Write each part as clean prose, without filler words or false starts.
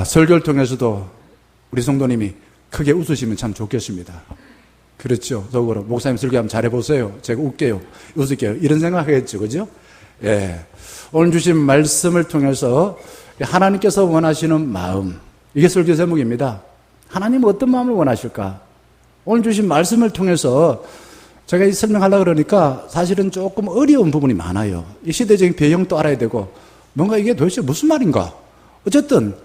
설교를 통해서도 우리 성도님이 크게 웃으시면 참 좋겠습니다. 그렇죠. 적으로 목사님 설교하면 잘해보세요. 제가 웃게요. 웃을게요. 이런 생각하겠죠. 그죠? 예. 오늘 주신 말씀을 통해서 하나님께서 원하시는 마음, 이게 설교 제목입니다. 하나님은 어떤 마음을 원하실까? 오늘 주신 말씀을 통해서 제가 설명하려고 그러니까 사실은 조금 어려운 부분이 많아요. 이 시대적인 배경도 알아야 되고 뭔가 이게 도대체 무슨 말인가? 어쨌든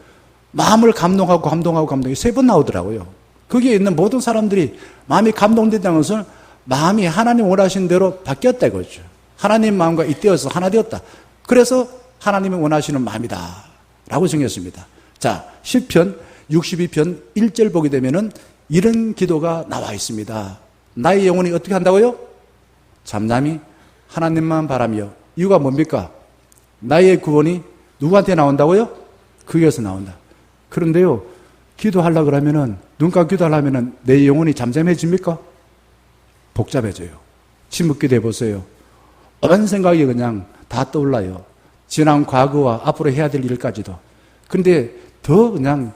마음을 감동하고 세 번 나오더라고요. 거기에 있는 모든 사람들이 마음이 감동된다는 것은 마음이 하나님 원하신 대로 바뀌었다 이거죠. 하나님 마음과 이때여서 하나 되었다. 그래서 하나님이 원하시는 마음이다 라고 정했습니다. 자, 시편 62편 1절 보게 되면은 이런 기도가 나와 있습니다. 나의 영혼이 어떻게 한다고요? 잠잠히 하나님만 바라며. 이유가 뭡니까? 나의 구원이 누구한테 나온다고요? 그에게서 나온다. 그런데요, 기도하려고 그러면은, 눈 감고 기도하려면은 내 영혼이 잠잠해집니까? 복잡해져요. 침묵기도 해보세요. 어떤 생각이 그냥 다 떠올라요. 지난 과거와 앞으로 해야 될 일까지도. 근데 더 그냥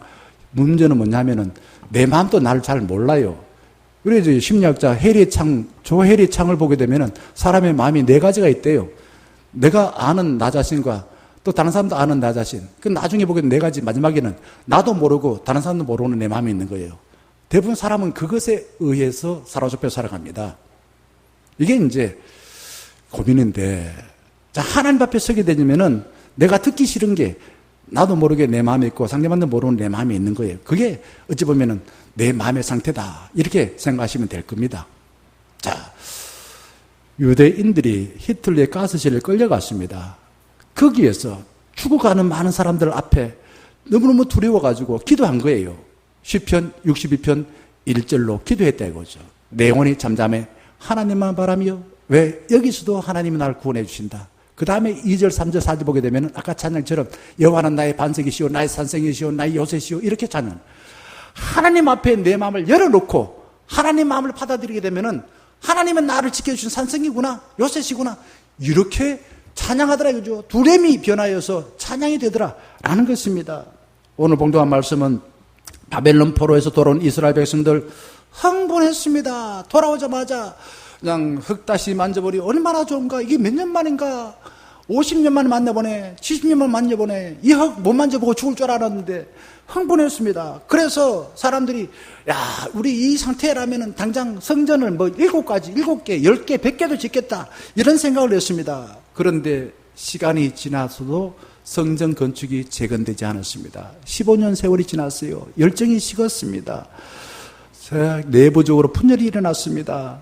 문제는 뭐냐면은 내 마음도 나를 잘 몰라요. 그래서 심리학자 조 해리 창을 보게 되면은 사람의 마음이 네 가지가 있대요. 내가 아는 나 자신과 또 다른 사람도 아는 나 자신. 그 나중에 보게 되면 네 가지, 마지막에는 나도 모르고 다른 사람도 모르는 내 마음이 있는 거예요. 대부분 사람은 그것에 의해서 사로잡혀 살아갑니다. 이게 이제 고민인데, 자, 하나님 앞에 서게 되면은 내가 듣기 싫은 게 나도 모르게 내 마음에 있고 상대방도 모르는 내 마음에 있는 거예요. 그게 어찌 보면은 내 마음의 상태다. 이렇게 생각하시면 될 겁니다. 자, 유대인들이 히틀러의 가스실에 끌려갔습니다. 거기에서 죽어가는 많은 사람들 앞에 너무너무 두려워가지고 기도한 거예요. 시편 62편 1절로 기도했다 이거죠. 내 영혼이 잠잠해 하나님만 바라며. 왜? 여기서도 하나님이 나를 구원해 주신다. 그 다음에 2절, 3절, 4절 보게 되면 아까 찬양처럼 여호와는 나의 반석이시오, 나의 산성이시오, 나의 요새시오, 이렇게 찬양. 하나님 앞에 내 마음을 열어놓고 하나님 마음을 받아들이게 되면은 하나님은 나를 지켜주신 산성이구나, 요새시구나, 이렇게 찬양하더라 이거죠. 두렘이 변하여서 찬양이 되더라 라는 것입니다. 오늘 봉독한 말씀은 바벨론 포로에서 돌아온 이스라엘 백성들 흥분했습니다. 돌아오자마자 그냥 흙다시 만져보니 얼마나 좋은가, 이게 몇 년 만인가, 50년 만에 만나보네, 70년 만에 만져보네, 이 흙 못 만져보고 죽을 줄 알았는데 흥분했습니다. 그래서 사람들이 야, 우리 이 상태라면 당장 성전을 뭐 7개, 10개, 100개도 짓겠다, 이런 생각을 했습니다. 그런데 시간이 지나서도 성전 건축이 재건되지 않았습니다. 15년 세월이 지났어요. 열정이 식었습니다. 내부적으로 분열이 일어났습니다.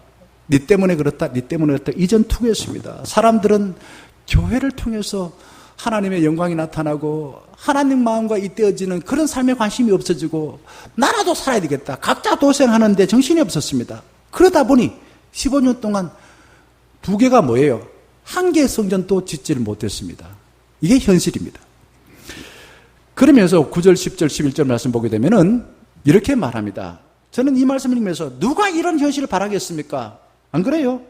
니 때문에 그렇다, 니 때문에 그렇다, 이전 투구했습니다. 사람들은 교회를 통해서 하나님의 영광이 나타나고 하나님 마음과 잇대어지는 그런 삶에 관심이 없어지고 나라도 살아야 되겠다, 각자 도생하는데 정신이 없었습니다. 그러다 보니 15년 동안 2개가 뭐예요? 1개의 성전도 짓지를 못했습니다. 이게 현실입니다. 그러면서 9절, 10절, 11절 말씀 보게 되면은 이렇게 말합니다. 저는 이 말씀을 읽으면서 누가 이런 현실을 바라겠습니까? 안 그래요?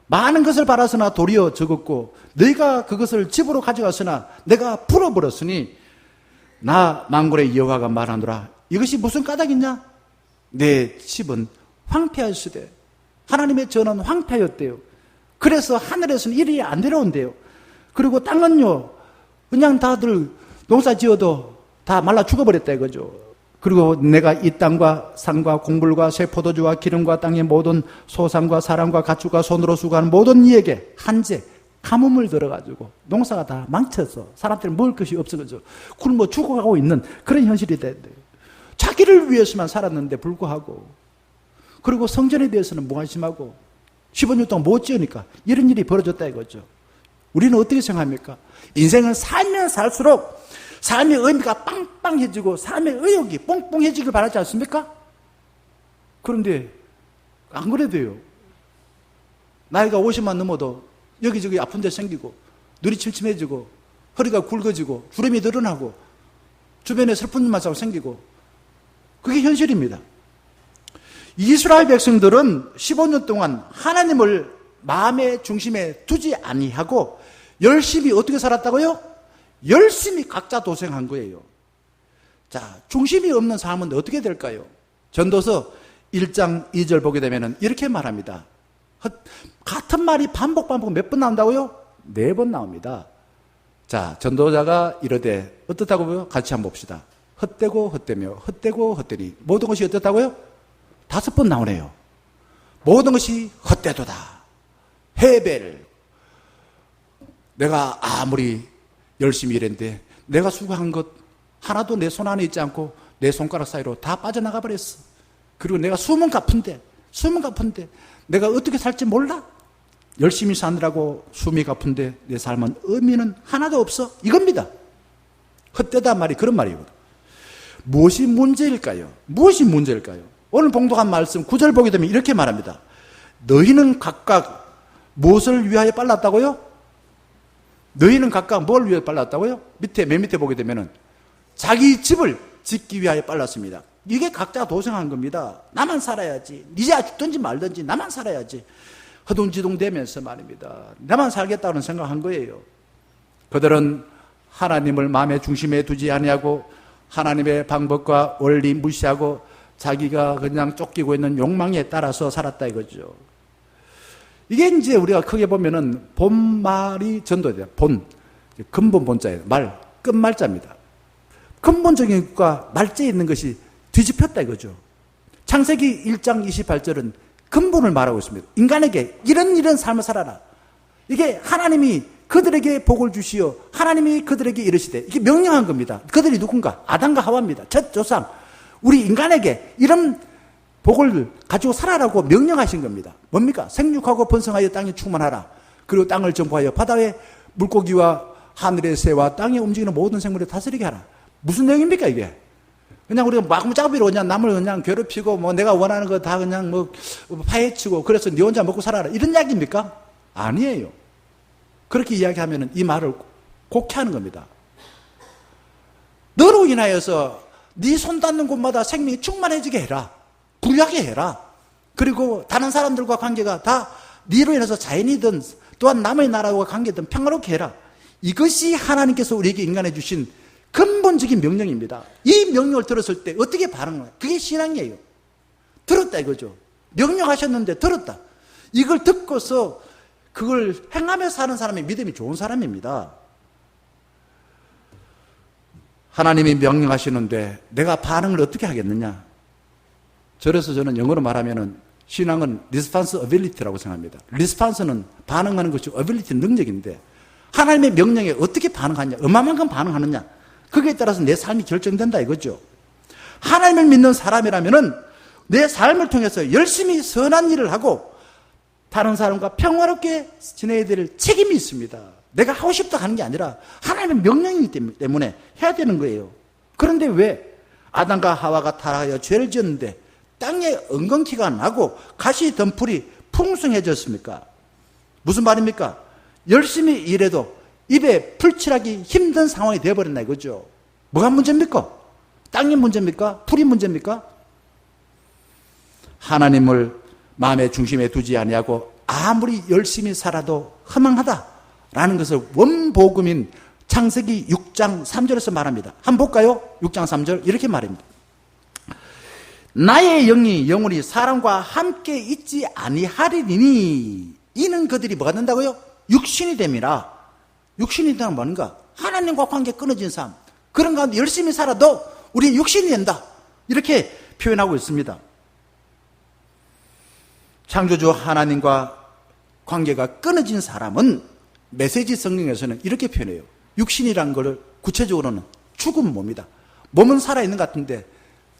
많은 것을 바라서나 도리어 적었고 너희가 그것을 집으로 가져갔으나 내가 풀어버렸으니 나 만군의 여호와가 말하노라. 이것이 무슨 까닭이냐? 내 집은 황폐하였으되. 하나님의 전은 황폐하였대요. 그래서 하늘에서는 일이 안 내려온대요. 그리고 땅은요, 그냥 다들 농사 지어도 다 말라 죽어버렸다 이거죠. 그리고 내가 이 땅과 산과 공불과 새 포도주와 기름과 땅의 모든 소산과 사람과 가축과 손으로 수고하는 모든 이에게 한제 가뭄을 들어가지고 농사가 다 망쳐서 사람들이 먹을 것이 없어서 굶어 죽어가고 있는 그런 현실이 됐대요. 자기를 위해서만 살았는데 불구하고, 그리고 성전에 대해서는 무관심하고 15년 동안 못 지으니까 이런 일이 벌어졌다 이거죠. 우리는 어떻게 생각합니까? 인생은 살면 살수록 삶의 의미가 빵빵해지고 삶의 의욕이 뽕뽕해지길 바라지 않습니까? 그런데 안 그래도요. 나이가 50만 넘어도 여기저기 아픈 데 생기고 눈이 침침해지고 허리가 굵어지고 주름이 늘어나고 주변에 슬픈 일만 자꾸 생기고, 그게 현실입니다. 이스라엘 백성들은 15년 동안 하나님을 마음의 중심에 두지 아니하고 열심히 어떻게 살았다고요? 열심히 각자 도생한 거예요. 자, 중심이 없는 삶은 어떻게 될까요? 전도서 1장 2절 보게 되면 이렇게 말합니다. 같은 말이 반복 몇 번 나온다고요? 4번 나옵니다. 자, 전도자가 이르되 어떻다고요? 같이 한번 봅시다. 헛되고 헛되며 헛되고 헛되니 모든 것이 어떻다고요? 5번 나오네요. 모든 것이 헛되도다. 헤벨. 내가 아무리 열심히 일했는데 내가 수고한 것 하나도 내 손 안에 있지 않고 내 손가락 사이로 다 빠져나가 버렸어. 그리고 내가 숨은 갚은데 내가 어떻게 살지 몰라? 열심히 사느라고 숨이 갚은데 내 삶은 의미는 하나도 없어. 이겁니다. 헛되다 말이 그런 말이거든. 무엇이 문제일까요? 오늘 봉독한 말씀 9절 보게 되면 이렇게 말합니다. 너희는 각각 무엇을 위하여 빨랐다고요? 너희는 각각 뭘 위하여 빨랐다고요? 맨 밑에 보게 되면은 자기 집을 짓기 위하여 빨랐습니다. 이게 각자 도생한 겁니다. 나만 살아야지. 이제 죽든지 말든지 나만 살아야지. 허둥지둥대면서 말입니다. 나만 살겠다는 생각한 거예요. 그들은 하나님을 마음의 중심에 두지 아니하고 하나님의 방법과 원리 무시하고 자기가 그냥 쫓기고 있는 욕망에 따라서 살았다 이거죠. 이게 이제 우리가 크게 보면은 본말이 전도돼요. 근본 본자예요. 끝말자입니다. 근본적인 것과 말재에 있는 것이 뒤집혔다 이거죠. 창세기 1장 28절은 근본을 말하고 있습니다. 인간에게 이런 삶을 살아라. 이게 하나님이 그들에게 복을 주시어 하나님이 그들에게 이르시되 이게 명령한 겁니다. 그들이 누군가? 아담과 하와입니다. 첫 조상. 우리 인간에게 이런 복을 가지고 살아라고 명령하신 겁니다. 뭡니까? 생육하고 번성하여 땅에 충만하라. 그리고 땅을 정복하여 바다의 물고기와 하늘의 새와 땅에 움직이는 모든 생물을 다스리게 하라. 무슨 내용입니까 이게? 그냥 우리가 마구잡이로 그냥 남을 그냥 괴롭히고 뭐 내가 원하는 거 다 그냥 뭐 파헤치고 그래서 네 혼자 먹고 살아라 이런 이야기입니까? 아니에요. 그렇게 이야기하면 이 말을 곡해하는 겁니다. 너로 인하여서 네 손 닿는 곳마다 생명이 충만해지게 해라. 부유하게 해라. 그리고 다른 사람들과 관계가 다 네로 인해서 자연이든 또한 남의 나라와 관계든 평화롭게 해라. 이것이 하나님께서 우리에게 인간해 주신 근본적인 명령입니다. 이 명령을 들었을 때 어떻게 반응해요? 그게 신앙이에요. 들었다 이거죠. 명령하셨는데 들었다. 이걸 듣고서 그걸 행하며 사는 사람이 믿음이 좋은 사람입니다. 하나님이 명령하시는데 내가 반응을 어떻게 하겠느냐? 그래서 저는 영어로 말하면은 신앙은 responsibility라고 생각합니다. response는 반응하는 것이 ability 능력인데 하나님의 명령에 어떻게 반응하냐? 얼마만큼 반응하느냐? 거기에 따라서 내 삶이 결정된다 이거죠. 하나님을 믿는 사람이라면은 내 삶을 통해서 열심히 선한 일을 하고 다른 사람과 평화롭게 지내야 될 책임이 있습니다. 내가 하고 싶다 하는 게 아니라 하나님의 명령이기 때문에 해야 되는 거예요. 그런데 왜 아담과 하와가 타락하여 죄를 지었는데 땅에 엉겅퀴가 나고 가시 덤불이 풍성해졌습니까? 무슨 말입니까? 열심히 일해도 입에 풀칠하기 힘든 상황이 되어버렸나 이거죠. 뭐가 문제입니까? 땅이 문제입니까? 풀이 문제입니까? 하나님을 마음의 중심에 두지 아니하고 아무리 열심히 살아도 허망하다라는 것을 원복음인 창세기 6장 3절에서 말합니다. 한번 볼까요? 6장 3절 이렇게 말합니다. 나의 영이 영원히 사람과 함께 있지 아니하리니 이는 그들이 뭐가 된다고요? 육신이 됨이라. 육신이 되는 뭔가? 하나님과 관계 끊어진 삶. 그런 가운데 열심히 살아도 우리 육신이 된다. 이렇게 표현하고 있습니다. 창조주 하나님과 관계가 끊어진 사람은 메시지 성경에서는 이렇게 표현해요. 육신이라는 것을 구체적으로는 죽은 몸이다. 몸은 살아있는 것 같은데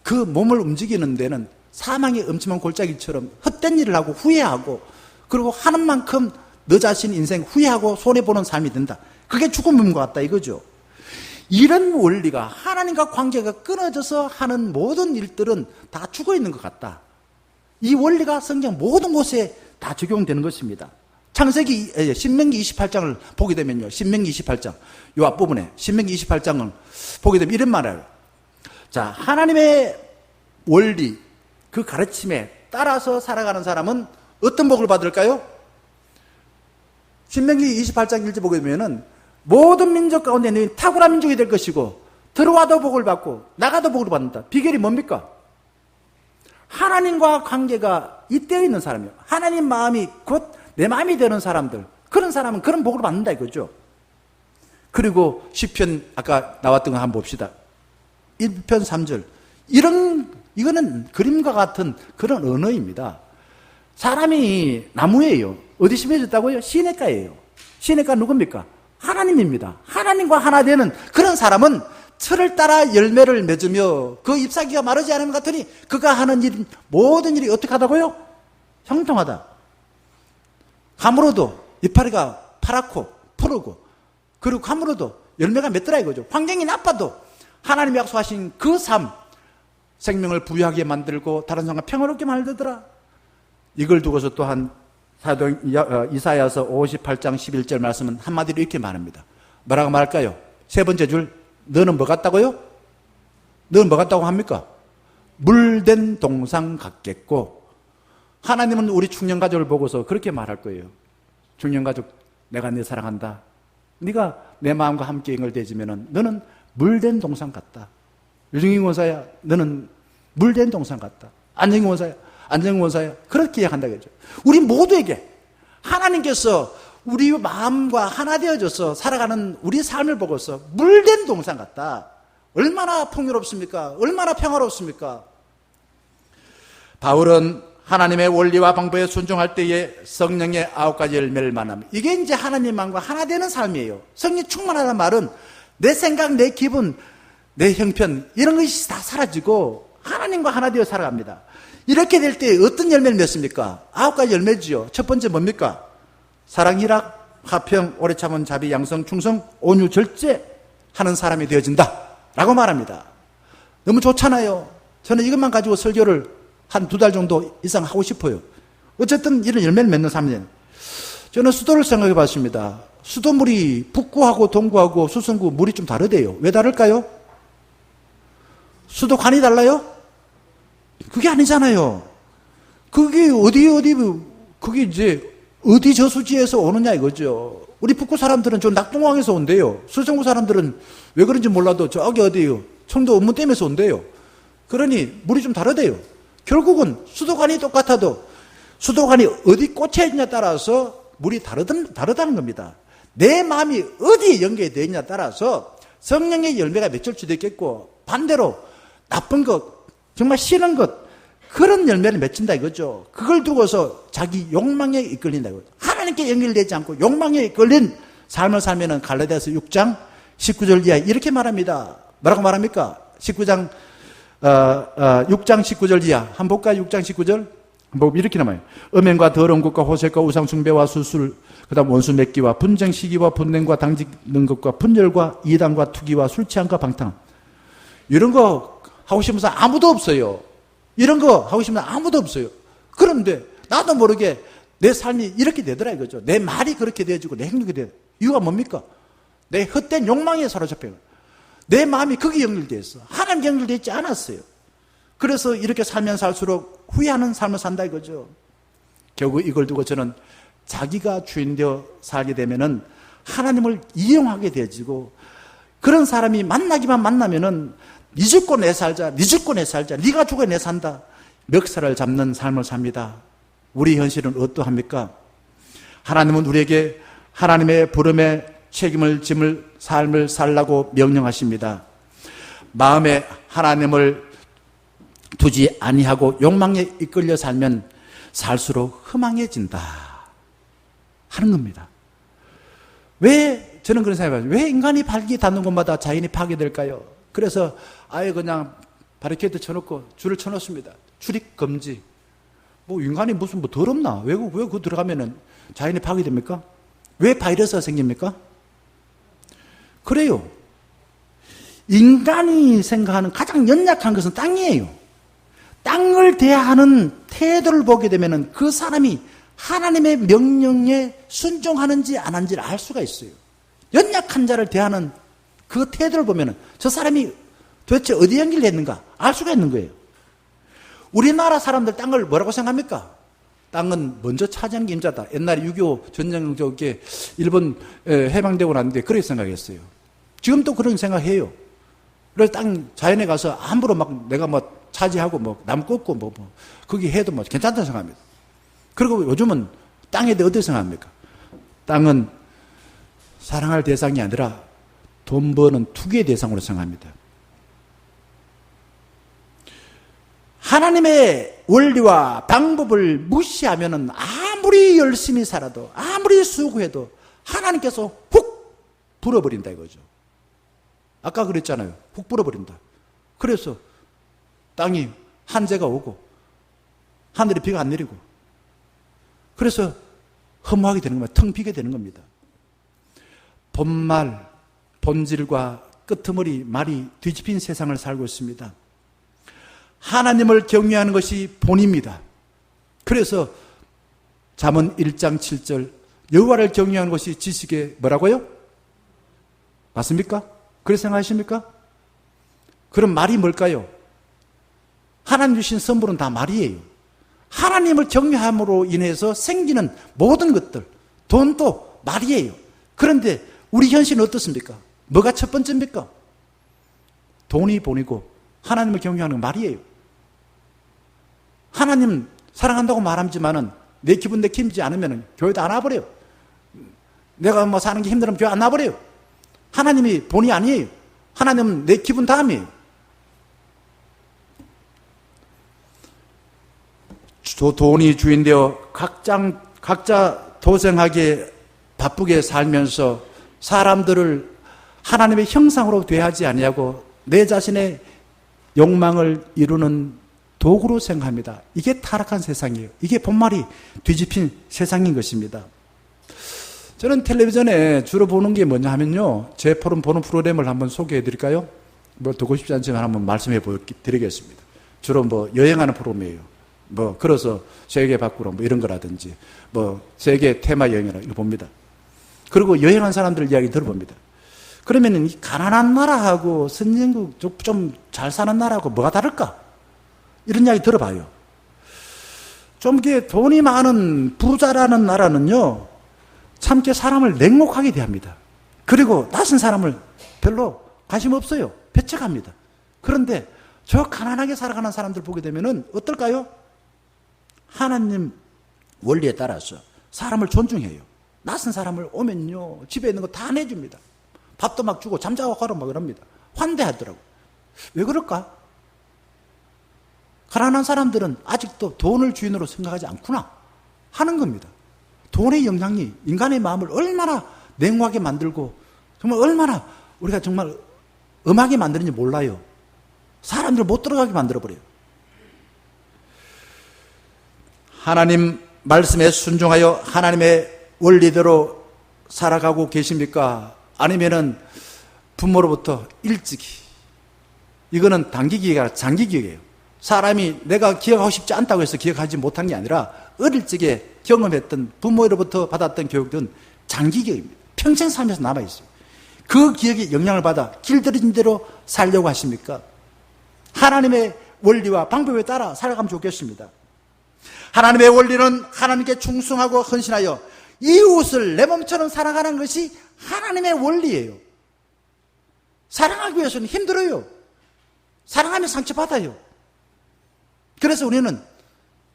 그 몸을 움직이는 데는 사망의 엄침한 골짜기처럼 헛된 일을 하고 후회하고 그리고 하는 만큼 너 자신 인생 후회하고 손해보는 삶이 된다. 그게 죽은 몸과 같다 이거죠. 이런 원리가 하나님과 관계가 끊어져서 하는 모든 일들은 다 죽어 있는 것 같다. 이 원리가 성경 모든 곳에 다 적용되는 것입니다. 신명기 28장을 보게 되면요. 신명기 28장 요 앞부분에 신명기 28장을 보게 되면 이런 말을 해요. 자, 하나님의 원리 그 가르침에 따라서 살아가는 사람은 어떤 복을 받을까요? 신명기 28장 1절 보게 되면은 모든 민족 가운데 너희 탁월한 민족이 될 것이고 들어와도 복을 받고 나가도 복을 받는다. 비결이 뭡니까? 하나님과 관계가 이때에 있는 사람이에요. 하나님 마음이 곧 내 마음이 되는 사람들, 그런 사람은 그런 복을 받는다 이거죠. 그리고 시편 아까 나왔던 거 한번 봅시다. 1편 3절. 이거는 그림과 같은 그런 언어입니다. 사람이 나무예요. 어디 심어졌다고요? 시냇가예요. 시냇가 누굽니까? 하나님입니다. 하나님과 하나 되는 그런 사람은 철을 따라 열매를 맺으며 그 잎사귀가 마르지 않은 것 같으니 그가 하는 일, 모든 일이 어떻게 하다고요? 형통하다. 가물어도 이파리가 파랗고 푸르고, 그리고 가물어도 열매가 맺더라 이거죠. 환경이 나빠도 하나님이 약속하신 그 삶, 생명을 부유하게 만들고 다른 사람과 평화롭게 만들더라. 이걸 두고서 또한 이사야서 58장 11절 말씀은 한마디로 이렇게 말합니다. 뭐라고 말할까요? 세 번째 줄, 너는 뭐 같다고요? 너는 뭐 같다고 합니까? 물된 동상 같겠고, 하나님은 우리 중년가족을 보고서 그렇게 말할 거예요. 중년가족, 내가 네 사랑한다. 네가 내 마음과 함께 연결되지면 너는 물된 동상 같다. 유정희 원사야, 너는 물된 동상 같다. 안정희 원사야, 안정희 원사야, 그렇게 이야기한다 그러죠. 우리 모두에게 하나님께서 우리 마음과 하나 되어져서 살아가는 우리 삶을 보고서 물된 동상 같다. 얼마나 풍요롭습니까? 얼마나 평화롭습니까? 바울은 하나님의 원리와 방법에 순종할 때에 성령의 9가지 열매를 만납니다. 이게 이제 하나님 마음과 하나 되는 삶이에요. 성령 충만하다는 말은 내 생각, 내 기분, 내 형편, 이런 것이 다 사라지고 하나님과 하나 되어 살아갑니다. 이렇게 될 때 어떤 열매를 맺습니까? 9가지 열매지요. 첫 번째 뭡니까? 사랑, 희락, 화평, 오래 참은 자비, 양성, 충성, 온유, 절제 하는 사람이 되어진다 라고 말합니다. 너무 좋잖아요. 저는 이것만 가지고 설교를 한 2달 정도 이상 하고 싶어요. 어쨌든 이런 열매를 맺는 삶이에요. 저는 수도를 생각해 봤습니다. 수도물이 북구하고 동구하고 수성구 물이 좀 다르대요. 왜 다를까요? 수도관이 달라요? 그게 아니잖아요. 그게 그게 이제 어디 저수지에서 오느냐 이거죠. 우리 북구 사람들은 저 낙동강에서 온대요. 수성구 사람들은 왜 그런지 몰라도 저기 어디요? 청도 원문댐에서 온대요. 그러니 물이 좀 다르대요. 결국은 수도관이 똑같아도 수도관이 어디 꽂혀 있냐에 따라서 물이 다르다는 겁니다. 내 마음이 어디에 연결되어 있냐에 따라서 성령의 열매가 맺힐 수도 있겠고, 반대로 나쁜 것, 정말 싫은 것, 그런 열매를 맺힌다 이거죠. 그걸 두고서 자기 욕망에 이끌린다 이거죠. 하나님께 연결되지 않고 욕망에 이끌린 삶을 살면은 갈라디아서 6장 19절 이하 이렇게 말합니다. 뭐라고 말합니까? 6장 19절 이하. 한번 볼까요? 6장 19절. 뭐 이렇게 나와요. 음행과 더러운 것과 호색과 우상 숭배와 수술, 그다음 원수 맺기와 분쟁 시기와 분냉과 당짓는 것과 분열과 이단과 투기와 술 취함과 방탕. 이런 거 하고 싶은 사람 아무도 없어요. 이런 거 하고 싶은 사람 아무도 없어요. 그런데 나도 모르게 내 삶이 이렇게 되더라 이거죠. 내 말이 그렇게 되어지고 내 행동이 돼. 이유가 뭡니까? 내 헛된 욕망에 사로잡혀요. 내 마음이 거기 연결되어 있어. 하나님 연결되어 있지 않았어요. 그래서 이렇게 살면 살수록 후회하는 삶을 산다 이거죠. 결국 이걸 두고 저는 자기가 주인되어 살게 되면은 하나님을 이용하게 되어지고, 그런 사람이 만나기만 만나면은 네 죽고 내 살자, 네 죽고 내 살자, 네가 죽어 내 산다, 멱살을 잡는 삶을 삽니다. 우리 현실은 어떠합니까? 하나님은 우리에게 하나님의 부름에 책임을 짐을 삶을 살라고 명령하십니다. 마음에 하나님을 두지 아니하고 욕망에 이끌려 살면 살수록 허망해진다 하는 겁니다. 왜 저는 그런 생각을 해요. 왜 인간이 발기 닿는 곳마다 자연이 파괴될까요? 그래서 아예 그냥 바리케이트 쳐놓고 줄을 쳐놓습니다. 출입 금지. 뭐 인간이 무슨 뭐 더럽나? 왜 그 들어가면은 자연이 파괴됩니까? 왜 바이러스가 생깁니까? 그래요. 인간이 생각하는 가장 연약한 것은 땅이에요. 땅을 대하는 태도를 보게 되면 그 사람이 하나님의 명령에 순종하는지 안 하는지를 알 수가 있어요. 연약한 자를 대하는 그 태도를 보면 저 사람이 도대체 어디 연결됐는가 알 수가 있는 거예요. 우리나라 사람들 땅을 뭐라고 생각합니까? 땅은 먼저 차지한 게 임자다. 옛날에 6.25 전쟁 저게 일본 해방되고 났는데 그렇게 생각했어요. 지금도 그런 생각해요. 그래서 땅 자연에 가서 함부로 막 내가 뭐 차지하고 뭐 남 꺾고 거기 해도 뭐 괜찮다고 생각합니다. 그리고 요즘은 땅에 대해 어떻게 생각합니까? 땅은 사랑할 대상이 아니라 돈 버는 투기의 대상으로 생각합니다. 하나님의 원리와 방법을 무시하면은 아무리 열심히 살아도 아무리 수고해도 하나님께서 훅 불어버린다 이거죠. 아까 그랬잖아요. 훅 불어버린다. 그래서 땅이 한재가 오고 하늘에 비가 안 내리고 그래서 허무하게 되는 겁니다. 텅 비게 되는 겁니다. 본말, 본질과 끄트머리 말이 뒤집힌 세상을 살고 있습니다. 하나님을 경외하는 것이 본입니다. 그래서 잠언 1장 7절 여호와를 경외하는 것이 지식의 뭐라고요? 맞습니까? 그렇게 생각하십니까? 그럼 말이 뭘까요? 하나님 주신 선물은 다 말이에요. 하나님을 경외함으로 인해서 생기는 모든 것들, 돈도 말이에요. 그런데 우리 현실은 어떻습니까? 뭐가 첫 번째입니까? 돈이 본이고 하나님을 경외하는 건 말이에요. 하나님 사랑한다고 말하지만은 내 기분 내키지 않으면 교회도 안 와버려요. 내가 뭐 사는 게 힘들면 교회 안 와버려요. 하나님이 본이 아니에요. 하나님은 내 기분 다음이에요. 돈이 주인되어 각자 도생하게 바쁘게 살면서 사람들을 하나님의 형상으로 대하지 아니하고 내 자신의 욕망을 이루는 도구로 생각합니다. 이게 타락한 세상이에요. 이게 본말이 뒤집힌 세상인 것입니다. 저는 텔레비전에 주로 보는 게 뭐냐 하면요. 제 보는 프로그램을 한번 소개해 드릴까요? 뭐 듣고 싶지 않지만 한번 말씀해 드리겠습니다. 주로 뭐 여행하는 프로그램이에요. 뭐 걸어서 세계 밖으로 뭐 이런 거라든지 뭐 세계 테마 여행이라 이거 봅니다. 그리고 여행한 사람들 이야기 들어봅니다. 그러면 이 가난한 나라하고 선진국 좀 잘 사는 나라하고 뭐가 다를까? 이런 이야기 들어봐요. 좀 이게 돈이 많은 부자라는 나라는요, 참게 사람을 냉혹하게 대합니다. 그리고 낯선 사람을 별로 관심 없어요. 배척합니다. 그런데 저 가난하게 살아가는 사람들 보게 되면은 어떨까요? 하나님 원리에 따라서 사람을 존중해요. 낯선 사람을 오면요, 집에 있는 거 다 내줍니다. 밥도 막 주고 잠자고 가라 막 이럽니다. 환대하더라고요. 왜 그럴까? 가난한 사람들은 아직도 돈을 주인으로 생각하지 않구나 하는 겁니다. 돈의 영향이 인간의 마음을 얼마나 냉혹하게 만들고 정말 얼마나 우리가 정말 음하게 만드는지 몰라요. 사람들을 못 들어가게 만들어버려요. 하나님 말씀에 순종하여 하나님의 원리대로 살아가고 계십니까? 아니면은 부모로부터 일찍이, 이거는 단기 기억이 아니라 장기 기억이에요. 사람이 내가 기억하고 싶지 않다고 해서 기억하지 못한 게 아니라 어릴 적에 경험했던 부모로부터 받았던 교육은 장기 기억입니다. 평생 살면서 남아있어요. 그 기억에 영향을 받아 길들여진 대로 살려고 하십니까? 하나님의 원리와 방법에 따라 살아가면 좋겠습니다. 하나님의 원리는 하나님께 충성하고 헌신하여 이웃을 내 몸처럼 사랑하는 것이 하나님의 원리예요. 사랑하기 위해서는 힘들어요. 사랑하면 상처받아요. 그래서 우리는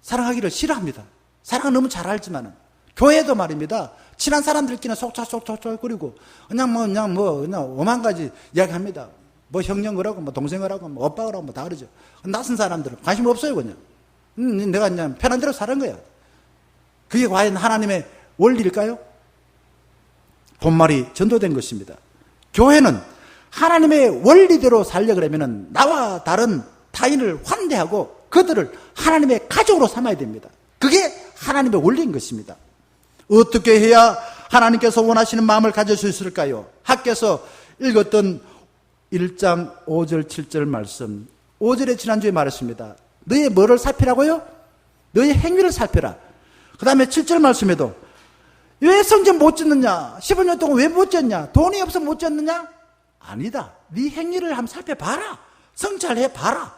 사랑하기를 싫어합니다. 사랑은 너무 잘 알지만은. 교회도 말입니다. 친한 사람들끼리는 속삭거리고 그냥 오만 가지 이야기합니다. 뭐 형님이라고 뭐 동생이라고 뭐 오빠라고 뭐 다 그러죠. 낯선 사람들은 관심 없어요. 그냥 내가 그냥 편한 대로 사는 거야. 그게 과연 하나님의 원리일까요? 본말이 전도된 것입니다. 교회는 하나님의 원리대로 살려 그러면은 나와 다른 타인을 환대하고 그들을 하나님의 가족으로 삼아야 됩니다. 그게 하나님의 원리인 것입니다. 어떻게 해야 하나님께서 원하시는 마음을 가질 수 있을까요? 학교에서 읽었던 1장 5절 7절 말씀, 5절에 지난주에 말했습니다. 너의 뭐를 살피라고요? 너의 행위를 살펴라. 그 다음에 7절 말씀에도 왜 성전 못 짓느냐? 15년 동안 왜 못 짓냐? 돈이 없어 못 짓느냐? 아니다. 네 행위를 한번 살펴봐라. 성찰해봐라.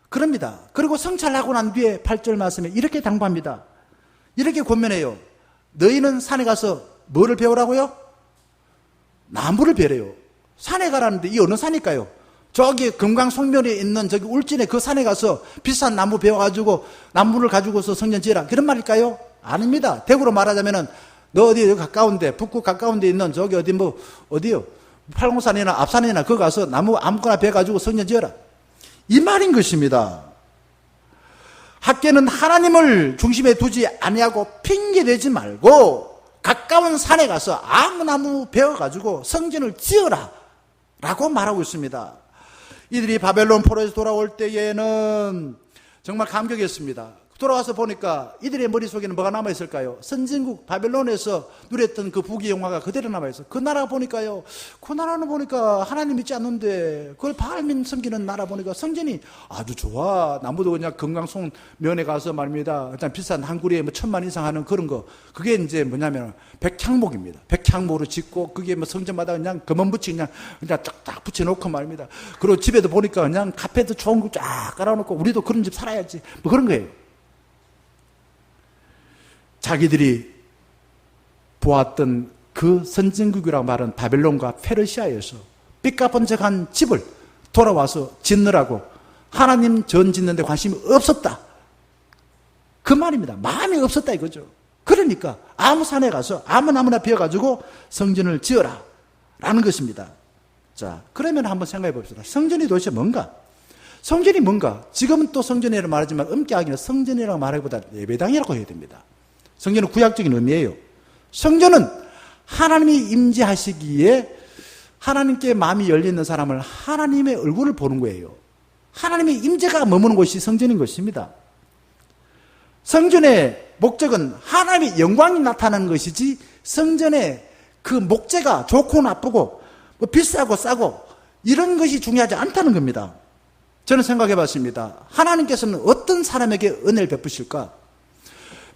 그럽니다. 그리고 성찰하고 난 뒤에 8절 말씀에 이렇게 당부합니다. 이렇게 권면해요. 너희는 산에 가서 뭐를 배우라고요? 나무를 배래요. 산에 가라는데 이 어느 산일까요? 저기 금강송면에 있는 저기 울진의 그 산에 가서 비싼 나무 베어가지고 나무를 가지고서 성전 지어라. 그런 말일까요? 아닙니다. 대구로 말하자면은 너 어디 가까운데, 북구 가까운데 있는 저기 어디요? 팔공산이나 앞산이나 거기 가서 나무 아무거나 베어가지고 성전 지어라. 이 말인 것입니다. 학계는 하나님을 중심에 두지 아니하고 핑계대지 말고 가까운 산에 가서 아무 나무 베어가지고 성전을 지어라 라고 말하고 있습니다. 이들이 바벨론 포로에서 돌아올 때에는 정말 감격했습니다. 돌아와서 보니까 이들의 머릿속에는 뭐가 남아있을까요? 선진국 바벨론에서 누렸던 그 부귀 영화가 그대로 남아있어요. 그 나라 보니까요, 그 나라는 보니까 하나님 믿지 않는데 그걸 바알민 섬기는 나라 보니까 성전이 아주 좋아. 나무도 그냥 금강송 면에 가서 말입니다. 일단 비싼 한 구리에 뭐 1,000만 이상 하는 그런 거. 그게 이제 뭐냐면 백향목입니다. 백향목으로 짓고 그게 뭐 성전마다 그냥 금은 붙이 그냥 쫙쫙 붙여놓고 말입니다. 그리고 집에도 보니까 그냥 카페도 좋은 거 쫙 깔아놓고 우리도 그런 집 살아야지. 뭐 그런 거예요. 자기들이 보았던 그 선진국이라고 말하는 바벨론과 페르시아에서 삐까번쩍한 집을 돌아와서 짓느라고 하나님 전 짓는 데 관심이 없었다. 그 말입니다. 마음이 없었다 이거죠. 그러니까 아무 산에 가서 아무 나무나 베어가지고 성전을 지어라 라는 것입니다. 자, 그러면 한번 생각해 봅시다. 성전이 도대체 뭔가? 성전이 뭔가? 지금은 또 성전이라고 말하지만 엄격하게는 성전이라고 말하기보다 예배당이라고 해야 됩니다. 성전은 구약적인 의미예요. 성전은 하나님이 임재하시기에 하나님께 마음이 열려있는 사람을 하나님의 얼굴을 보는 거예요. 하나님의 임재가 머무는 곳이 성전인 것입니다. 성전의 목적은 하나님의 영광이 나타나는 것이지 성전의 그 목재가 좋고 나쁘고 뭐 비싸고 싸고 이런 것이 중요하지 않다는 겁니다. 저는 생각해 봤습니다. 하나님께서는 어떤 사람에게 은혜를 베푸실까?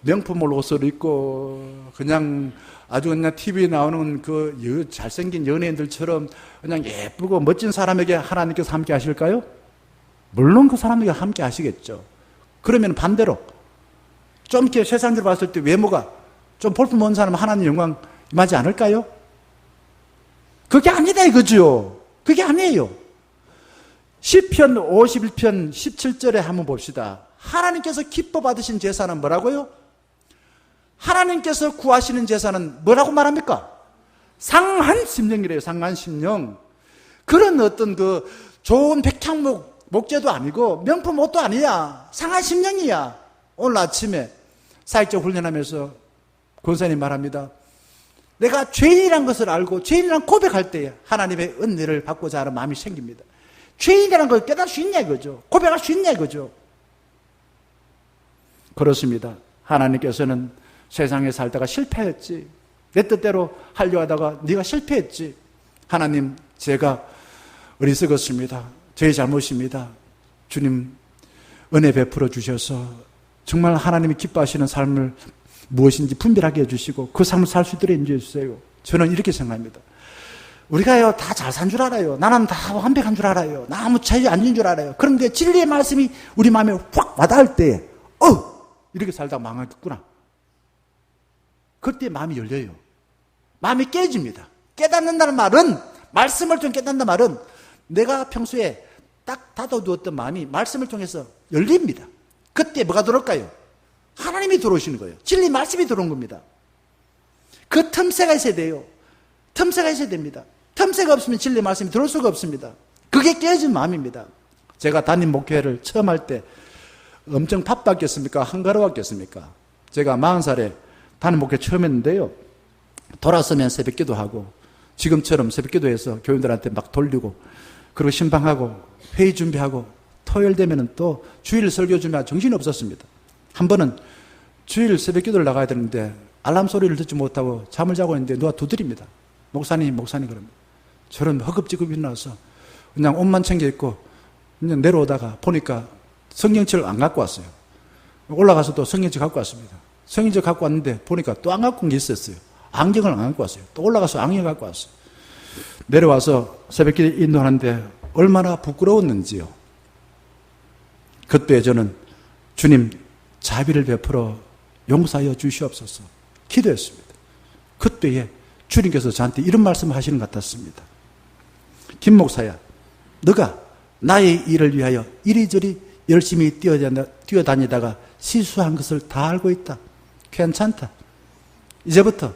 명품 옷을 입고 그냥 아주 그냥 TV에 나오는 그 잘생긴 연예인들처럼 그냥 예쁘고 멋진 사람에게 하나님께서 함께 하실까요? 물론 그 사람에게 함께 하시겠죠. 그러면 반대로 좀 이렇게 세상적으로 봤을 때 외모가 좀 볼품없는 사람은 하나님 영광 임하지 않을까요? 그게 아니다 이거죠. 그게 아니에요. 시편 51편 17절에 한번 봅시다. 하나님께서 기뻐 받으신 제사는 뭐라고요? 하나님께서 구하시는 제사는 뭐라고 말합니까? 상한 심령이래요. 상한 심령. 그런 어떤 그 좋은 백향목 목재도 아니고 명품 옷도 아니야. 상한 심령이야. 오늘 아침에 사역적 훈련하면서 권사님 말합니다. 내가 죄인이란 것을 알고 죄인이란 고백할 때 하나님의 은혜를 받고자 하는 마음이 생깁니다. 죄인이라는 걸 깨달을 수 있냐 이거죠. 고백할 수 있냐 이거죠. 그렇습니다. 하나님께서는 세상에 살다가 실패했지. 내 뜻대로 하려 하다가 네가 실패했지. 하나님, 제가 어리석었습니다. 제 잘못입니다. 주님, 은혜 베풀어 주셔서 정말 하나님이 기뻐하시는 삶을 무엇인지 분별하게 해주시고 그 삶을 살 수 있도록 인도해 주세요. 저는 이렇게 생각합니다. 우리가요, 다 잘 산 줄 알아요. 나는 다 완벽한 줄 알아요. 나 아무 차이 안 진 줄 알아요. 그런데 진리의 말씀이 우리 마음에 확 와닿을 때, 이렇게 살다 망하겠구나. 그때 마음이 열려요. 마음이 깨집니다. 깨닫는다는 말은, 말씀을 통해 깨닫는다는 말은 내가 평소에 딱 닫아두었던 마음이 말씀을 통해서 열립니다. 그때 뭐가 들어올까요? 하나님이 들어오시는 거예요. 진리 말씀이 들어온 겁니다. 그 틈새가 있어야 돼요. 틈새가 있어야 됩니다. 틈새가 없으면 진리 말씀이 들어올 수가 없습니다. 그게 깨진 마음입니다. 제가 담임 목회를 처음 할 때 엄청 바빴겠습니까? 한가로웠겠습니까? 제가 40살에 담임 목회 처음 했는데요. 돌아서면 새벽기도 하고 지금처럼 새벽기도해서 교인들한테 막 돌리고 그리고 신방하고 회의 준비하고 토요일 되면은 또 주일 설교 준비하고 정신이 없었습니다. 한 번은 주일 새벽기도를 나가야 되는데 알람 소리를 듣지 못하고 잠을 자고 있는데 누가 두드립니다. 목사님 그럽니다. 저는 허겁지겁 일어나서 그냥 옷만 챙겨 입고 그냥 내려오다가 보니까 성경책을 안 갖고 왔어요. 올라가서 또 성경책 갖고 왔습니다. 성경책 갖고 왔는데 보니까 또 안 갖고 온 게 있었어요. 안경을 안 갖고 왔어요. 또 올라가서 안경 갖고 왔어요. 내려와서 새벽기도 인도하는데 얼마나 부끄러웠는지요. 그때 저는 주님 자비를 베풀어 용서하여 주시옵소서 기도했습니다. 그때에 주님께서 저한테 이런 말씀을 하시는 것 같았습니다. 김 목사야, 너가 나의 일을 위하여 이리저리 열심히 뛰어다니다가 실수한 것을 다 알고 있다. 괜찮다. 이제부터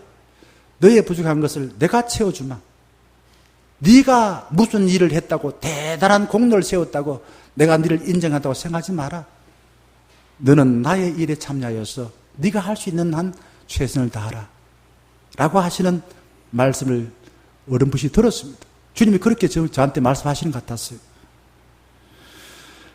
너의 부족한 것을 내가 채워주마. 네가 무슨 일을 했다고 대단한 공로를 세웠다고 내가 너를 인정한다고 생각하지 마라. 너는 나의 일에 참여하여서 네가 할 수 있는 한 최선을 다하라 라고 하시는 말씀을 어렴풋이 들었습니다. 주님이 그렇게 저한테 말씀하시는 것 같았어요.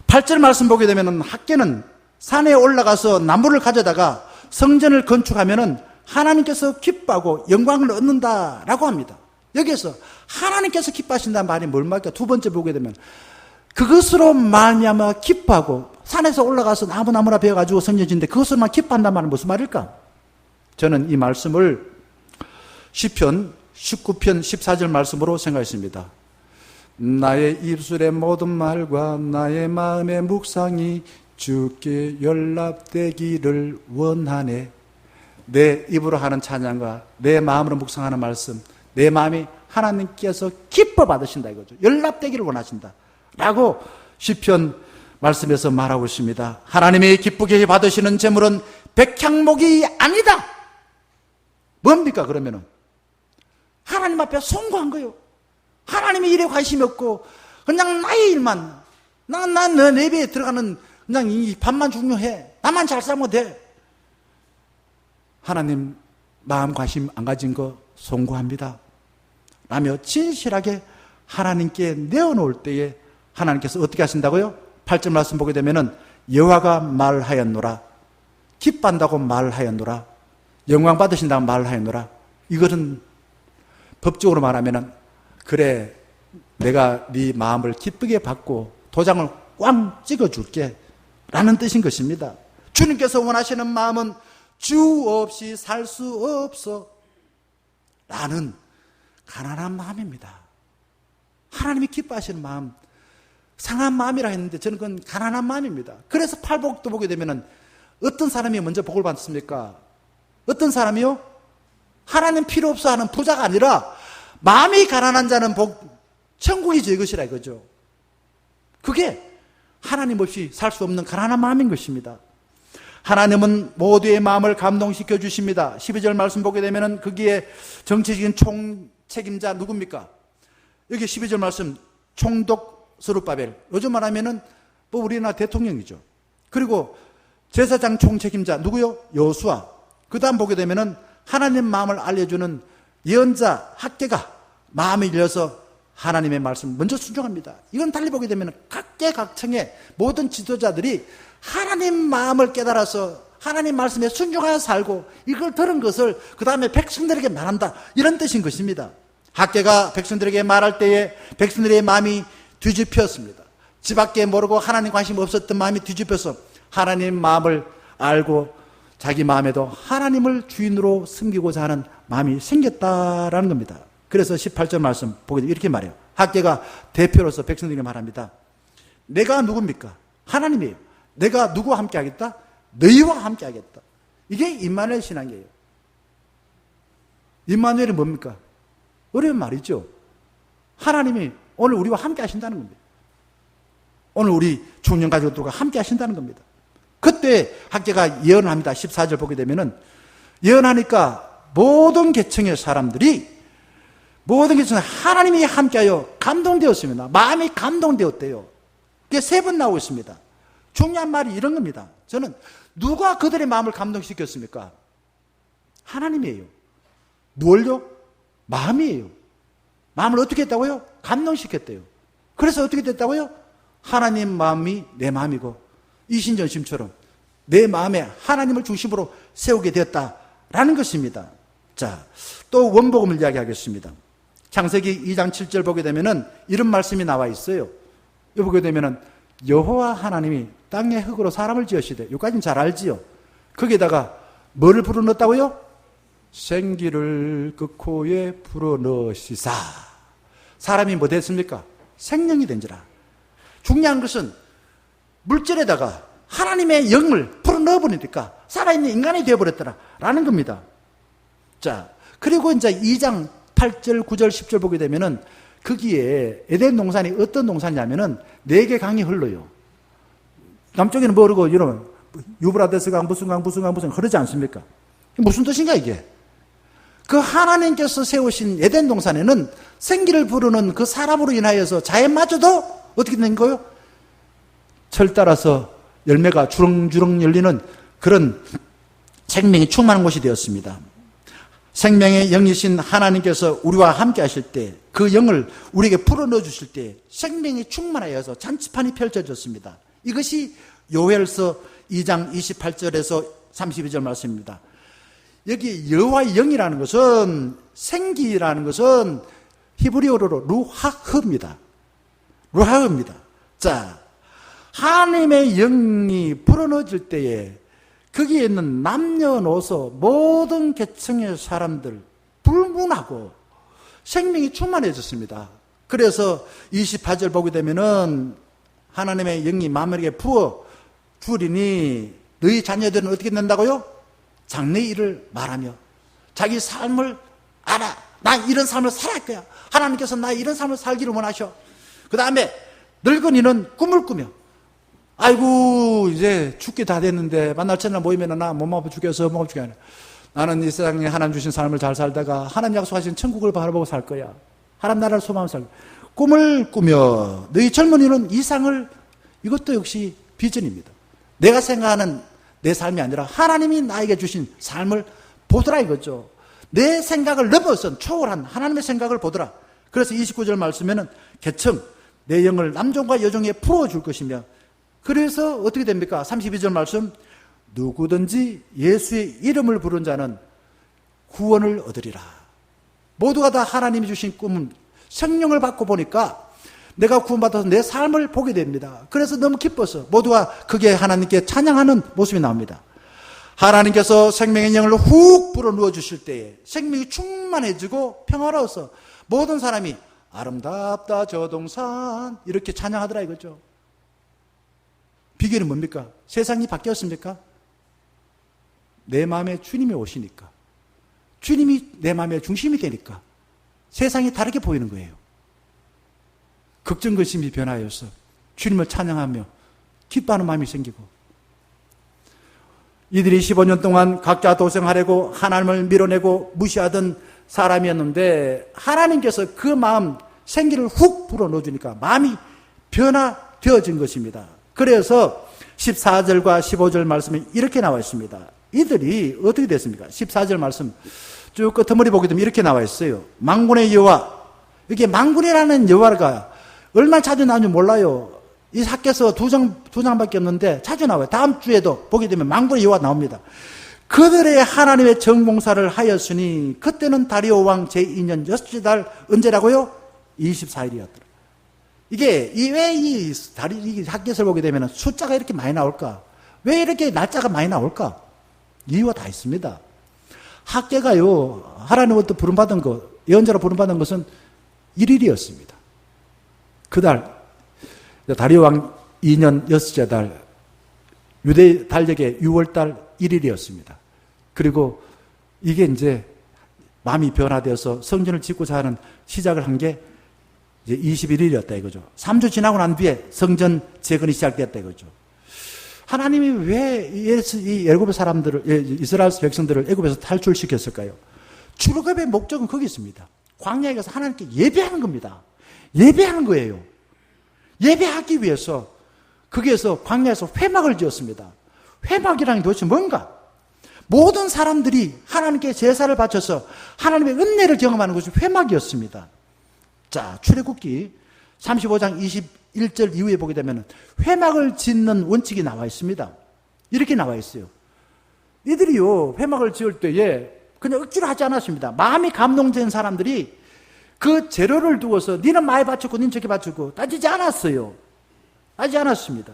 8절 말씀 보게 되면 학개는 산에 올라가서 나무를 가져다가 성전을 건축하면 하나님께서 기뻐하고 영광을 얻는다라고 합니다. 여기에서 하나님께서 기뻐하신다는 말이 뭘 말일까? 두 번째 보게 되면 그것으로 말미암아 기뻐하고 산에서 올라가서 나무나 베어가지고 성전 짓는데 그것으로만 기뻐한다는 말은 무슨 말일까? 저는 이 말씀을 시편 19편 14절 말씀으로 생각했습니다. 나의 입술의 모든 말과 나의 마음의 묵상이 주께 연락되기를 원하네. 내 입으로 하는 찬양과 내 마음으로 묵상하는 말씀, 내 마음이 하나님께서 기뻐 받으신다 이거죠. 연락되기를 원하신다 라고 시편 말씀에서 말하고 있습니다. 하나님이 기쁘게 받으시는 제물은 백향목이 아니다. 뭡니까 그러면은? 하나님 앞에 송구한 거예요. 하나님의 일에 관심이 없고 그냥 나의 일만, 난 내 배에 들어가는 그냥 이 밥만 중요해. 나만 잘 살면 돼. 하나님 마음 관심 안 가진 거 송구합니다 라며 진실하게 하나님께 내어놓을 때에 하나님께서 어떻게 하신다고요? 8절 말씀 보게 되면은 여호와가 말하였노라, 기뻐한다고 말하였노라, 영광 받으신다고 말하였노라. 이것은 법적으로 말하면은 그래 내가 네 마음을 기쁘게 받고 도장을 꽝 찍어줄게 라는 뜻인 것입니다. 주님께서 원하시는 마음은 주 없이 살 수 없어 라는 가난한 마음입니다. 하나님이 기뻐하시는 마음, 상한 마음이라 했는데 저는 그건 가난한 마음입니다. 그래서 팔복도 보게 되면 어떤 사람이 먼저 복을 받습니까? 어떤 사람이요? 하나님 필요 없어 하는 부자가 아니라 마음이 가난한 자는 천국이죠 이것이라 이거죠. 그게 하나님 없이 살 수 없는 가난한 마음인 것입니다. 하나님은 모두의 마음을 감동시켜 주십니다. 12절 말씀 보게 되면 거기에 정치적인 총책임자 누굽니까? 여기 12절 말씀 총독 스룹바벨, 요즘 말하면은 뭐 우리나라 대통령이죠. 그리고 제사장 총책임자 누구요? 여호수아. 그 다음 보게 되면은 하나님 마음을 알려주는 예언자 학개가 마음이 열려서 하나님의 말씀 먼저 순종합니다. 이건 달리 보게 되면 각계각층의 모든 지도자들이 하나님 마음을 깨달아서 하나님 말씀에 순종하여 살고 이걸 들은 것을 그 다음에 백성들에게 말한다 이런 뜻인 것입니다. 학개가 백성들에게 말할 때에 백성들의 마음이 뒤집혔습니다. 집 밖에 모르고 하나님 관심 없었던 마음이 뒤집혀서 하나님 마음을 알고 자기 마음에도 하나님을 주인으로 섬기고자 하는 마음이 생겼다라는 겁니다. 그래서 18절 말씀 보게 되면 이렇게 말해요. 학개가 대표로서 백성들에게 말합니다. 내가 누굽니까? 하나님이에요. 내가 누구와 함께 하겠다? 너희와 함께 하겠다. 이게 임마누엘 신앙이에요. 임마누엘이 뭡니까? 어려운 말이죠. 하나님이 오늘 우리와 함께 하신다는 겁니다. 오늘 우리 중년 가족들과 함께 하신다는 겁니다. 그때 학개가 예언을 합니다. 14절 보게 되면은 예언하니까 모든 계층의 사람들이 하나님이 함께하여 감동되었습니다. 마음이 감동되었대요. 그게 3번 나오고 있습니다. 중요한 말이 이런 겁니다. 저는 누가 그들의 마음을 감동시켰습니까? 하나님이에요. 뭘요? 마음이에요. 마음을 어떻게 했다고요? 감동시켰대요. 그래서 어떻게 됐다고요? 하나님 마음이 내 마음이고 이신전심처럼 내 마음에 하나님을 중심으로 세우게 되었다라는 것입니다. 자, 또 원복음을 이야기하겠습니다. 창세기 2장 7절 보게 되면은 이런 말씀이 나와 있어요. 여기 보게 되면은 여호와 하나님이 땅의 흙으로 사람을 지으시되, 여기까지는 잘 알지요. 거기에다가 뭐를 불어넣었다고요? 생기를 그 코에 불어넣으시사. 사람이 뭐 됐습니까? 생명이 된지라. 중요한 것은 물질에다가 하나님의 영을 불어넣어버리니까 살아있는 인간이 되어버렸더라라는 겁니다. 자, 그리고 이제 2장 8절, 9절, 10절 보게 되면은 거기에 에덴 동산이 어떤 동산이냐면은 4개 강이 흘러요. 남쪽에는 모르고 이러면 유브라데스 강, 무슨 강 흐르지 않습니까? 무슨 뜻인가 이게? 그 하나님께서 세우신 에덴 동산에는 생기를 부르는 그 사람으로 인하여서 자연마저도 어떻게 된 거예요? 철 따라서 열매가 주렁주렁 열리는 그런 생명이 충만한 곳이 되었습니다. 생명의 영이신 하나님께서 우리와 함께 하실 때, 그 영을 우리에게 불어넣어 주실 때 생명이 충만하여서 잔치판이 펼쳐졌습니다. 이것이 요엘서 2장 28절에서 32절 말씀입니다. 여기 여호와의 영이라는 것은, 생기라는 것은 히브리어로 루하흐입니다. 루하흐입니다. 자, 하나님의 영이 불어넣어질 때에 거기에 있는 남녀노소 모든 계층의 사람들 불문하고 생명이 충만해졌습니다. 그래서 28절 보게 되면은 하나님의 영이 만민에게 부어 주리니 너희 자녀들은 어떻게 된다고요? 장래의 일을 말하며 자기 삶을 알아. 나 이런 삶을 살아갈 거야. 하나님께서 나 이런 삶을 살기를 원하셔. 그 다음에 늙은이는 꿈을 꾸며, 아이고 이제 죽기 다 됐는데 만날 첫날 모이면 나 몸 아파 죽겠어, 몸 아파 죽겠어. 나는 이 세상에 하나님 주신 삶을 잘 살다가 하나님 약속하신 천국을 바라보고 살 거야. 하나님 나라를 소망하며 살 거야. 꿈을 꾸며 너희 젊은이는 이상을, 이것도 역시 비전입니다. 내가 생각하는 내 삶이 아니라 하나님이 나에게 주신 삶을 보더라 이거죠. 내 생각을 넘어선 초월한 하나님의 생각을 보더라. 그래서 29절 말씀에는 계층, 내 영을 남종과 여종에 부어줄 것이며, 그래서 어떻게 됩니까? 32절 말씀, 누구든지 예수의 이름을 부른 자는 구원을 얻으리라. 모두가 다 하나님이 주신 꿈은 성령을 받고 보니까 내가 구원받아서 내 삶을 보게 됩니다. 그래서 너무 기뻐서 모두가 그게 하나님께 찬양하는 모습이 나옵니다. 하나님께서 생명의 영을 훅 불어넣어 주실 때에 생명이 충만해지고 평화로워서 모든 사람이 아름답다 저 동산 이렇게 찬양하더라 이거죠. 비결은 뭡니까? 세상이 바뀌었습니까? 내 마음에 주님이 오시니까, 주님이 내 마음의 중심이 되니까 세상이 다르게 보이는 거예요. 걱정근심이 변하여서 주님을 찬양하며 기뻐하는 마음이 생기고, 이들이 15년 동안 각자 도생하려고 하나님을 밀어내고 무시하던 사람이었는데 하나님께서 그 마음 생기를 훅 불어넣어주니까 마음이 변화되어진 것입니다. 그래서 14절과 15절 말씀이 이렇게 나와 있습니다. 이들이 어떻게 됐습니까? 14절 말씀 쭉 끝머리 보게 되면 이렇게 나와 있어요. 만군의 여호와, 이게 만군이라는 여호와가 얼마나 자주 나오는지 몰라요. 이 학교에서 두 장밖에 없는데 자주 나와요. 다음 주에도 보게 되면 만군의 여호와 나옵니다. 그들의 하나님의 정봉사를 하였으니, 그때는 다리오 왕 제2년 6째 달 언제라고요? 24일이었더라. 이게 왜 이 학교에서 보게 되면 숫자가 이렇게 많이 나올까? 왜 이렇게 날짜가 많이 나올까? 이유가 다 있습니다. 학계가요, 하나님으로부터 부름받은 것, 예언자로 부름받은 것은 1일이었습니다. 그달, 다리오 왕 2년 6째 달, 유대 달력의 6월달 1일이었습니다. 그리고 이게 이제 마음이 변화되어서 성전을 짓고자 하는 시작을 한 게 이제 21일이었다 이거죠. 3주 지나고 난 뒤에 성전 재건이 시작됐다 이거죠. 하나님이 왜 이 애굽의 사람들을, 이스라엘 백성들을 애굽에서 탈출시켰을까요? 출애굽의 목적은 거기 있습니다. 광야에 가서 하나님께 예배하는 겁니다. 예배하는 거예요. 예배하기 위해서 거기에서 광야에서 회막을 지었습니다. 회막이라는 게 도대체 뭔가? 모든 사람들이 하나님께 제사를 바쳐서 하나님의 은혜를 경험하는 것이 회막이었습니다. 자, 출애굽기 35장 21절 이후에 보게 되면 회막을 짓는 원칙이 나와 있습니다. 이렇게 나와 있어요. 이들이요, 회막을 지을 때에 그냥 억지로 하지 않았습니다. 마음이 감동된 사람들이 그 재료를 두어서 니는 많이 바쳤고 니는 저렇게 바쳤고 따지지 않았어요. 따지지 않았습니다.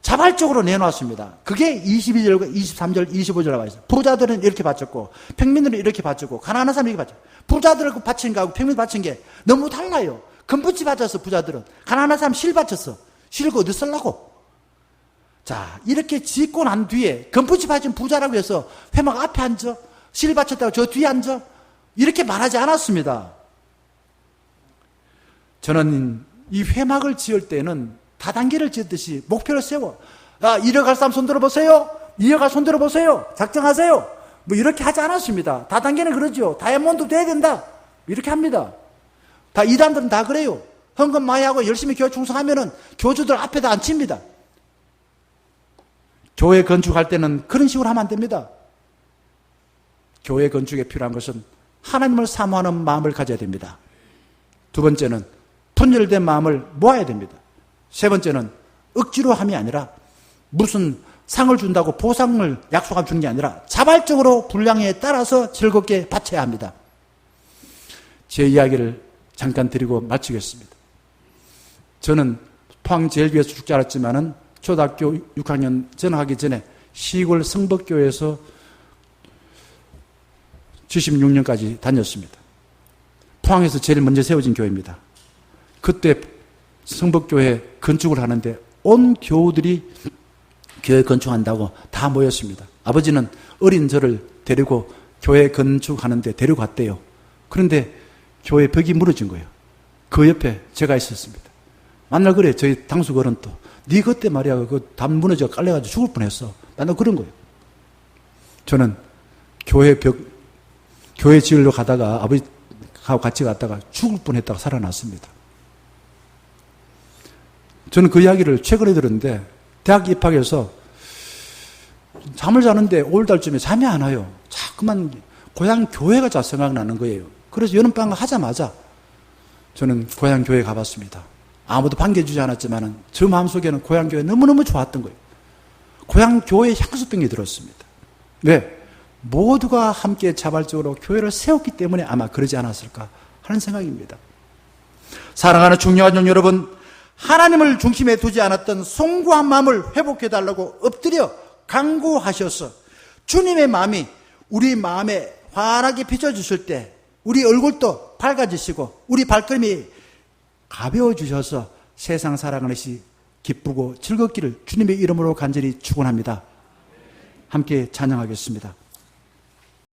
자발적으로 내놓았습니다. 그게 22절과 23절, 25절 나와 있어요. 부자들은 이렇게 바쳤고 평민들은 이렇게 바쳤고 가난한 사람은 이렇게 바쳤고, 부자들하고 바친 거하고 평민 바친 게 너무 달라요. 금붙이 바쳤어 부자들은. 가난한 사람 실 바쳤어. 실을 어디 쓰려고? 자, 이렇게 짓고 난 뒤에 금붙이 바친 부자라고 해서 회막 앞에 앉아, 실 바쳤다고 저 뒤에 앉아, 이렇게 말하지 않았습니다. 저는 이 회막을 지을 때는 다단계를 지었듯이 목표를 세워. 이어갈 사람 손 들어보세요. 이어갈 손 들어보세요. 작정하세요. 뭐 이렇게 하지 않았습니다. 다단계는 그러죠. 다이아몬드 돼야 된다. 이렇게 합니다. 다 이단들은 다 그래요. 헌금 많이 하고 열심히 교회 충성하면은 교주들 앞에다 앉힙니다. 교회 건축할 때는 그런 식으로 하면 안 됩니다. 교회 건축에 필요한 것은 하나님을 사모하는 마음을 가져야 됩니다. 두 번째는 분열된 마음을 모아야 됩니다. 세 번째는 억지로 함이 아니라 무슨 상을 준다고 보상을 약속하면 주는 게 아니라 자발적으로 분량에 따라서 즐겁게 바쳐야 합니다. 제 이야기를 잠깐 드리고 마치겠습니다. 저는 포항제일교회에서 죽지 않았지만은 초등학교 6학년 전학하기 전에 시골 성북교회에서 76년까지 다녔습니다. 포항에서 제일 먼저 세워진 교회입니다. 그때 성북교회 건축을 하는데 온 교우들이 교회 건축한다고 다 모였습니다. 아버지는 어린 저를 데리고 교회 건축하는데 데려갔대요. 그런데 교회 벽이 무너진 거예요. 그 옆에 제가 있었습니다. 만날 그래 저희 당숙 어른 또 네 그때 말이야 그 담 무너져 깔려가지고 죽을 뻔했어. 만날 그런 거예요. 저는 교회 지으러 가다가 아버지하고 같이 갔다가 죽을 뻔했다가 살아났습니다. 저는 그 이야기를 최근에 들었는데 대학 입학해서 잠을 자는데 5월달쯤에 잠이 안 와요. 자꾸만 고향 교회가 생각나는 거예요. 그래서 여름방학 하자마자 저는 고향 교회 가봤습니다. 아무도 반겨주지 않았지만 저 마음속에는 고향 교회 너무너무 좋았던 거예요. 고향 교회 향수병이 들었습니다. 왜? 모두가 함께 자발적으로 교회를 세웠기 때문에 아마 그러지 않았을까 하는 생각입니다. 사랑하는 중요한 여러분, 하나님을 중심에 두지 않았던 송구한 마음을 회복해달라고 엎드려 간구하셔서 주님의 마음이 우리 마음에 환하게 비춰주실 때 우리 얼굴도 밝아지시고 우리 발걸음이 가벼워지셔서 세상 살아가는 것이 기쁘고 즐겁기를 주님의 이름으로 간절히 축원합니다. 함께 찬양하겠습니다.